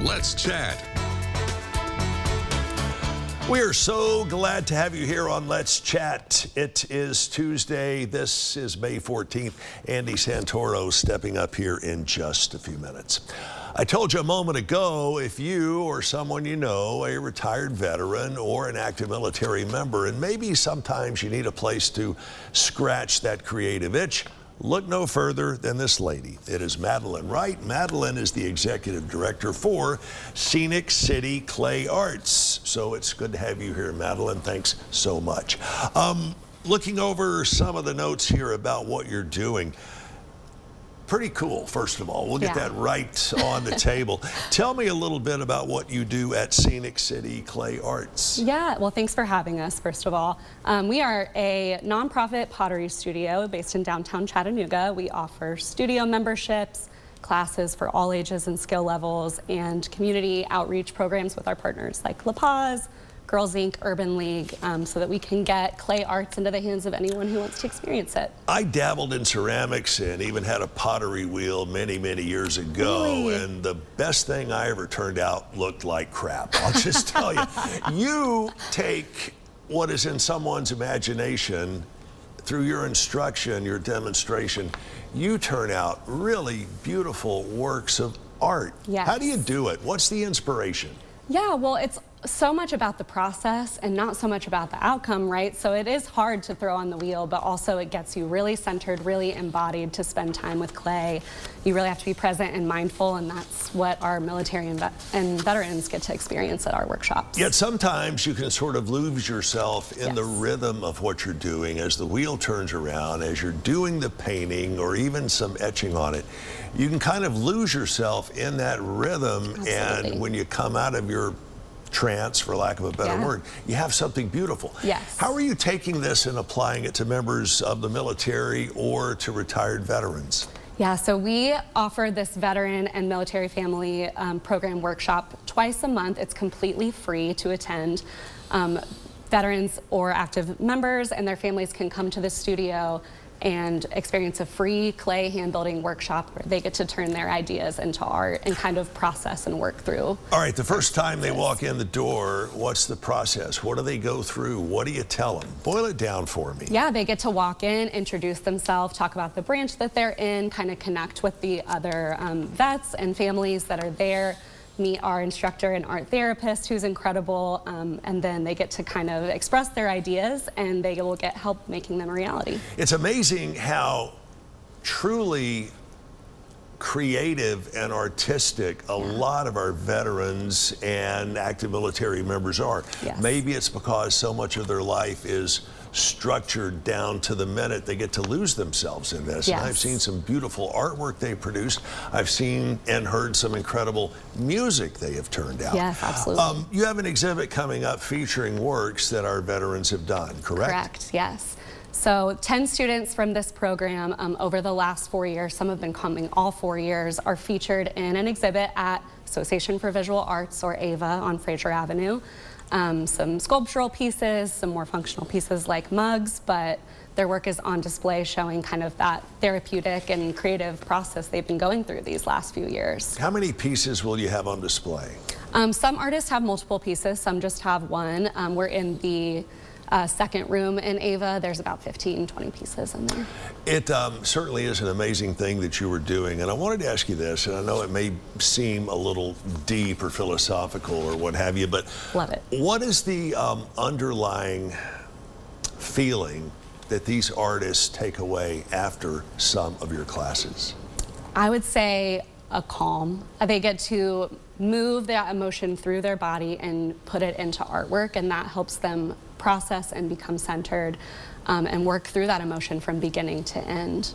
Let's Chat. We are so glad to have you here on Let's Chat. It is Tuesday. This is May 14th. Andy Santoro stepping up here in just a few minutes. I told you a moment ago, if you or someone you know, a retired veteran or an active military member, and maybe sometimes you need a place to scratch that creative itch, look no further than this lady. It is Madeline Wright. Madeline is the executive director for Scenic City Clay Arts. So it's good to have you here, Madeline. Thanks so much. Looking over some of the notes here about what you're doing. Pretty cool, first of all. We'll get that right on the table. Tell me a little bit about what you do at Scenic City Clay Arts. Yeah, well, thanks for having us, first of all. We are a nonprofit pottery studio based in downtown Chattanooga. We offer studio memberships, classes for all ages and skill levels, and community outreach programs with our partners like La Paz, Girls Inc., Urban League, so that we can get clay arts into the hands of anyone who wants to experience it. I dabbled in ceramics and even had a pottery wheel many, many years ago. Really? And the best thing I ever turned out looked like crap. I'll just tell you. You take what is in someone's imagination through your instruction, your demonstration, you turn out really beautiful works of art. Yes. How do you do it? What's the inspiration? Yeah, well, it's so much about the process and not so much about the outcome, right? So it is hard to throw on the wheel, but also it gets you really centered, really embodied to spend time with clay. You really have to be present and mindful, and that's what our military and veterans get to experience at our workshops. Yet sometimes you can sort of lose yourself in the rhythm of what you're doing as the wheel turns around, as you're doing the painting or even some etching on it. You can kind of lose yourself in that rhythm. Absolutely. And when you come out of your trance, for lack of a better word, you have something beautiful. Yes. How are you taking this and applying it to members of the military or to retired veterans? Yeah, so we offer this veteran and military family program workshop twice a month. It's completely free to attend. Veterans or active members and their families can come to the studio and experience a free clay hand building workshop where they get to turn their ideas into art and kind of process and work through. All right, the first time they walk in the door, what's the process? What do they go through? What do you tell them? Boil it down for me. Yeah, they get to walk in, introduce themselves, talk about the branch that they're in, kind of connect with the other vets and families that are there, meet our instructor and art therapist who's incredible, and then they get to kind of express their ideas and they will get help making them a reality. It's amazing how truly creative and artistic a lot of our veterans and active military members are. Yes. Maybe it's because so much of their life is structured down to the minute. They get to lose themselves in this. Yes. And I've seen some beautiful artwork they produced. I've seen and heard some incredible music they have turned out. Yes, absolutely. You have an exhibit coming up featuring works that our veterans have done, correct? Correct, yes. So 10 students from this program over the last 4 years, some have been coming all 4 years, are featured in an exhibit at Association for Visual Arts, or AVA, on Fraser Avenue. Some sculptural pieces, some more functional pieces like mugs, but their work is on display showing kind of that therapeutic and creative process they've been going through these last few years. How many pieces will you have on display? Some artists have multiple pieces, some just have one. We're in the second room in AVA. There's about 15, 20 pieces in there. It certainly is an amazing thing that you were doing, and I wanted to ask you this, and I know it may seem a little deep or philosophical or what have you, but love it. What is the underlying feeling that these artists take away after some of your classes? I would say a calm. They get to move that emotion through their body and put it into artwork, and that helps them process and become centered and work through that emotion from beginning to end.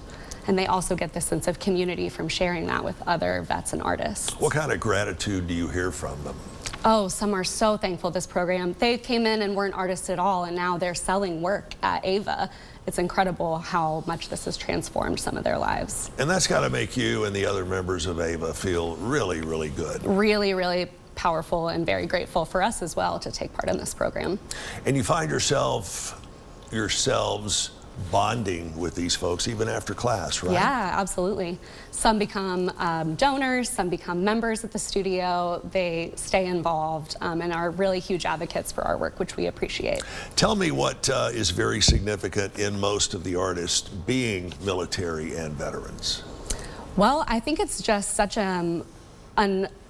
And they also get this sense of community from sharing that with other vets and artists. What kind of gratitude do you hear from them? Oh, some are so thankful this program. They came in and weren't artists at all, and now they're selling work at AVA. It's incredible how much this has transformed some of their lives. And that's got to make you and the other members of AVA feel really, really good. Really, really powerful and very grateful for us as well to take part in this program. And you find yourselves bonding with these folks even after class, right? Yeah, absolutely. Some become donors, some become members at the studio. They stay involved and are really huge advocates for our work, which we appreciate. Tell me what is very significant in most of the artists being military and veterans. Well, I think it's just such an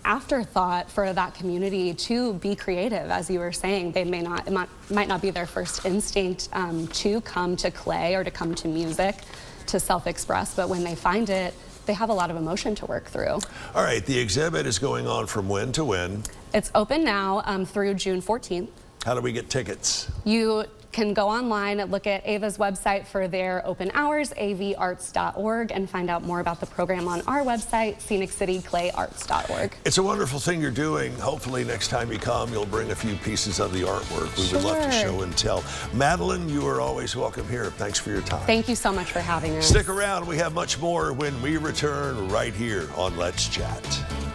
afterthought for that community to be creative. As you were saying, they might not be their first instinct to come to clay or to come to music to self-express, but when they find it, they have a lot of emotion to work through. All right, the exhibit is going on from when to when? It's open now through June 14th. How do we get tickets? You can go online and look at AVA's website for their open hours, avarts.org, and find out more about the program on our website, sceniccityclayarts.org. It's a wonderful thing you're doing. Hopefully next time you come, you'll bring a few pieces of the artwork. We would love to show and tell. Madeline, you are always welcome here. Thanks for your time. Thank you so much for having us. Stick around. We have much more when we return right here on Let's Chat.